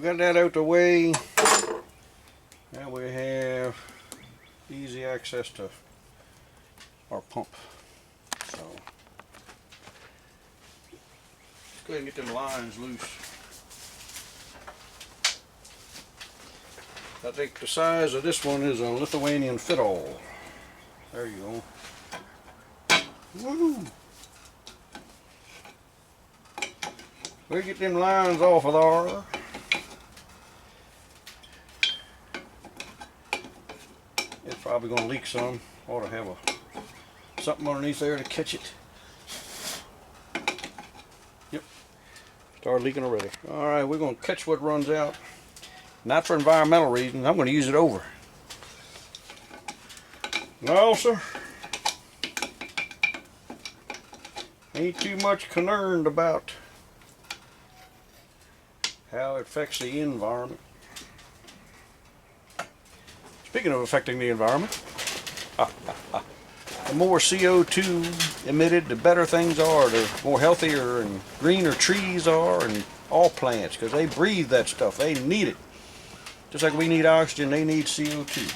got that out the way. Now we have easy access to our pump. So let's go ahead and get them lines loose. I think the size of this one is a Lithuanian fiddle. There you go. Woo! We'll get them lines off of there. It's probably going to leak some. Ought to have something underneath there to catch it. Yep. Started leaking already. Alright, we're going to catch what runs out. Not for environmental reasons. I'm going to use it over. No, sir. Ain't too much concerned about how it affects the environment. Speaking of affecting the environment, the more CO2 emitted, the better things are, the more healthier and greener trees are, and all plants, because they breathe that stuff. They need it. Just like we need oxygen, they need CO2.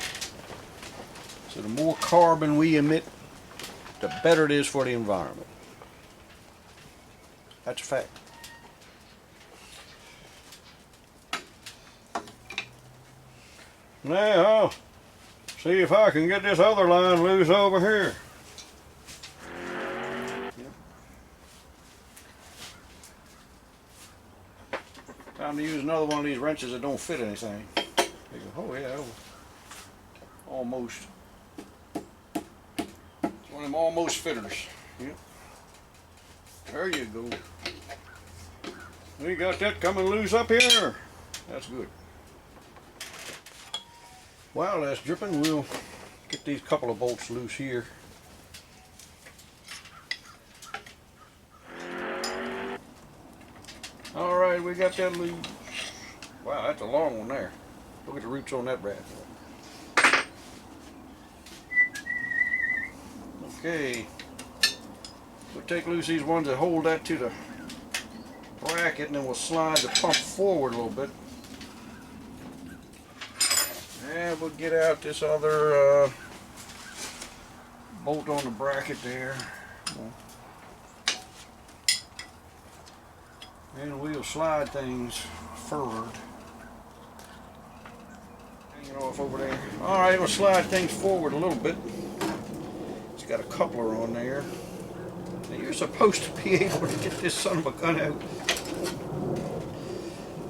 So the more carbon we emit, the better it is for the environment. That's a fact. Now, see if I can get this other line loose over here. Time to use another one of these wrenches that don't fit anything. Oh yeah, almost. It's one of them almost fitters. Yep. There you go. We got that coming loose up here. That's good. While that's dripping, we'll get these couple of bolts loose here. Alright, we got that loose. Wow, that's a long one there. Look at the roots on that rat. Okay. We'll take loose these ones that hold that to the bracket, and then we'll slide the pump forward a little bit. And we'll get out this other bolt on the bracket there. And we'll slide things forward. Hanging off over there. Alright, we'll slide things forward a little bit. It's got a coupler on there. Now you're supposed to be able to get this son of a gun out.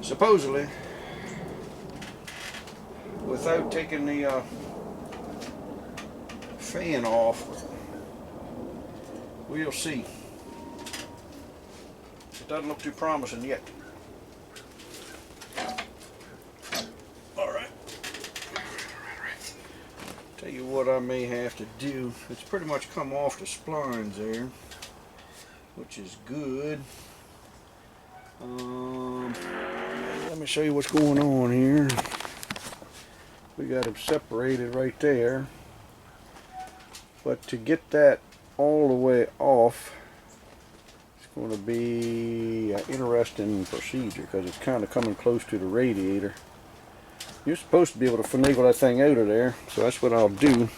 Supposedly. Without taking the fan off. We'll see. It doesn't look too promising yet. Alright. Tell you what I may have to do. It's pretty much come off the splines there, which is good. Let me show you what's going on here. We got them separated right there. But to get that all the way off, it's going to be an interesting procedure because it's kind of coming close to the radiator. You're supposed to be able to finagle that thing out of there, so that's what I'll do.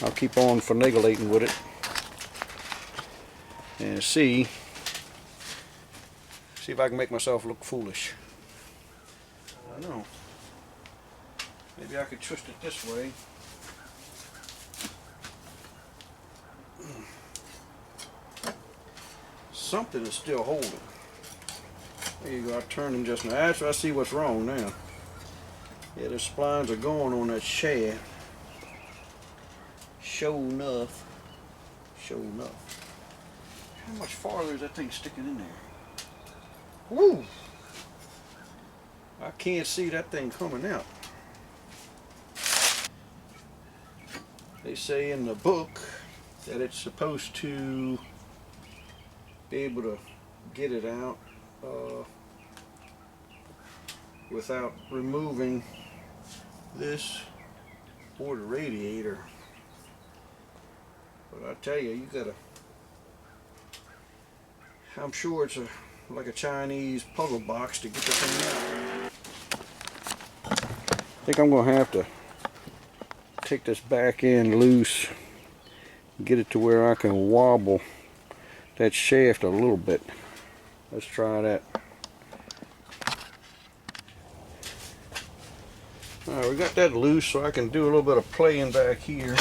I'll keep on finagling with it and see if I can make myself look foolish. I don't know. Maybe I could twist it this way. Something is still holding. There you go. I turned them just now. Actually, I see what's wrong now. Yeah, the splines are going on that shaft. Sure enough. Sure enough. How much farther is that thing sticking in there? Woo! I can't see that thing coming out. They say in the book that it's supposed to be able to get it out without removing this or the radiator. But I tell you, you gotta, I'm sure it's like a Chinese puzzle box to get the thing out. think I'm going to have to take this back end loose, get it to where I can wobble that shaft a little bit. Let's try that. Alright, we got that loose so I can do a little bit of playing back here.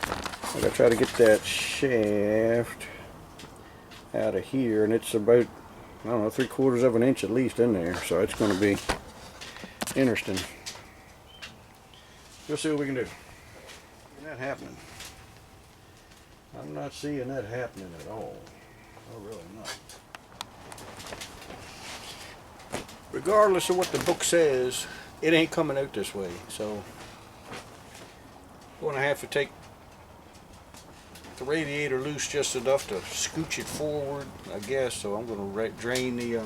I gotta try to get that shaft out of here, and it's about, I don't know, 3/4 of an inch at least in there, so it's going to be interesting. We'll see what we can do. Isn't that happening? I'm not seeing that happening at all. Oh, really not. Regardless of what the book says, it ain't coming out this way, so I'm going to have to take the radiator loose just enough to scooch it forward, I guess. So I'm going to drain the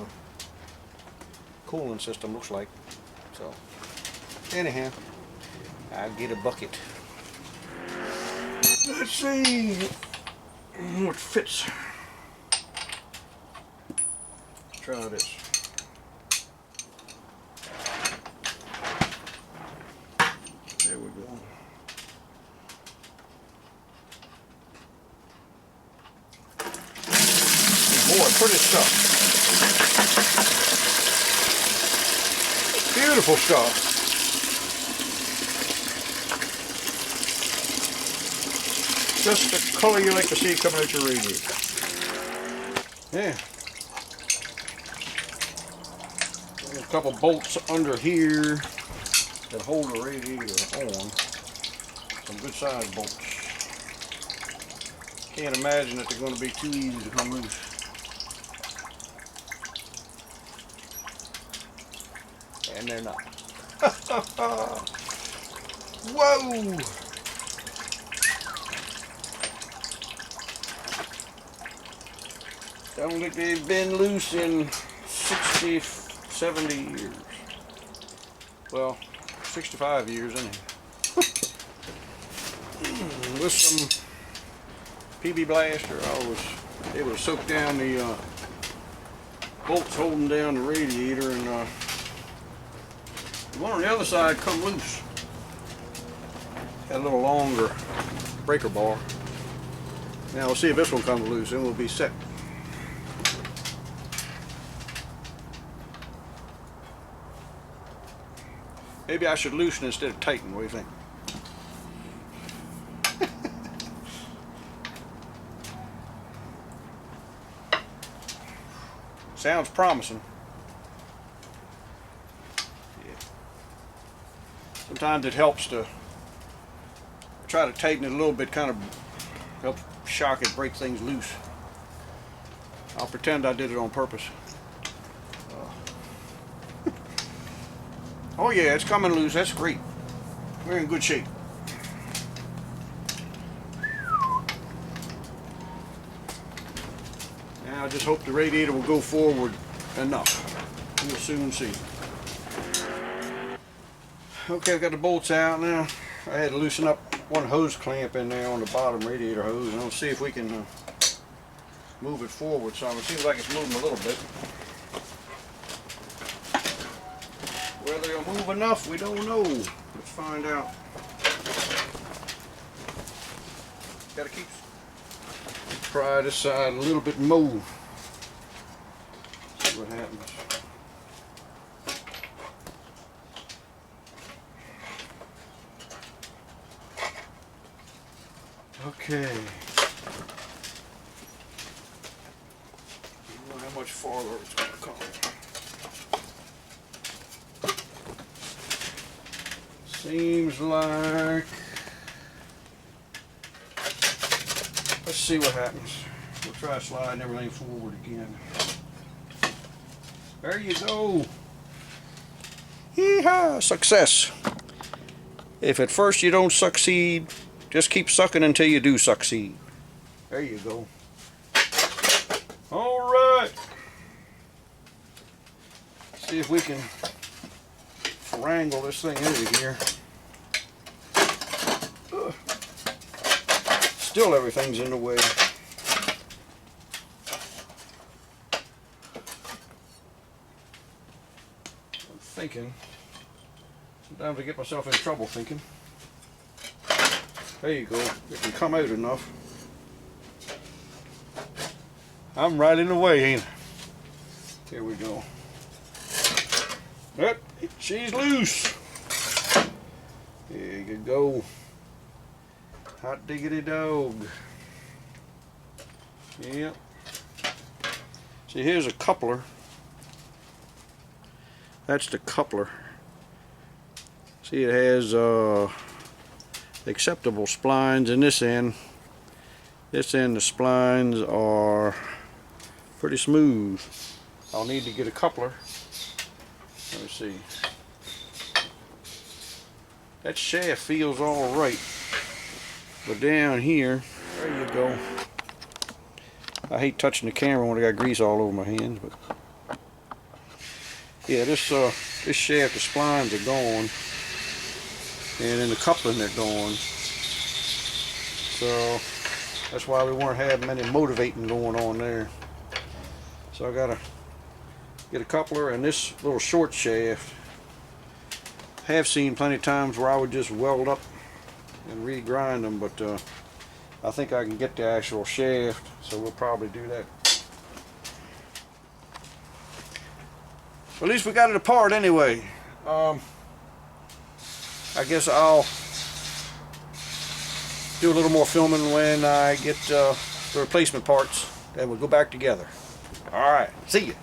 cooling system, looks like. So anyhow, I'll get a bucket. Let's see what fits. Let's try this. There we go. Boy, pretty stuff. Beautiful stuff. Just the color you like to see coming out your radiator. Yeah. There's a couple bolts under here that hold the radiator on. Some good sized bolts. Can't imagine that they're going to be too easy to come loose. And they're not. Whoa! I don't think they've been loose in 60, 70 years. Well, 65 years anyhow. With some PB blaster, I was able to soak down the bolts holding down the radiator, and the one on the other side come loose. Got a little longer breaker bar. Now we'll see if this one comes loose, and we'll be set. Maybe I should loosen instead of tighten. What do you think? Sounds promising. Yeah. Sometimes it helps to try to tighten it a little bit, kind of help shock and break things loose. I'll pretend I did it on purpose. Oh yeah, it's coming loose. That's great. We're in good shape. Now I just hope the radiator will go forward enough. We'll soon see. Okay, I've got the bolts out now. I had to loosen up one hose clamp in there on the bottom radiator hose, and I'll see if we can move it forward some. It seems like it's moving a little bit. Whether it'll move enough, we don't know. Let's find out. Gotta try this side a little bit more. See what happens. Okay. I don't know how much farther it's going to come. Seems like, let's see what happens. We'll try sliding everything forward again. There you go. Yee-haw! Success. If at first you don't succeed, just keep sucking until you do succeed. There you go. All right. See if we can wrangle this thing out of here. Still everything's in the way. I'm thinking Sometimes I get myself in trouble thinking. There you go. It can come out enough. I'm right in the way, ain't I? Here we go. Yep, she's loose. There you go. Hot diggity dog. Yep. See, here's a coupler. That's the coupler. See, it has acceptable splines in this end. This end, the splines are pretty smooth. I'll need to get a coupler. Let me see. That shaft feels all right, but down here, there you go. I hate touching the camera when I got grease all over my hands, but yeah, this shaft, the splines are gone, and in the coupling they're gone. So that's why we weren't having any motivating going on there. So I gotta get a coupler, and this little short shaft. Have seen plenty of times where I would just weld up and regrind them, but I think I can get the actual shaft, so we'll probably do that. Well, at least we got it apart anyway. I guess I'll do a little more filming when I get the replacement parts, and we'll go back together. Alright, see ya.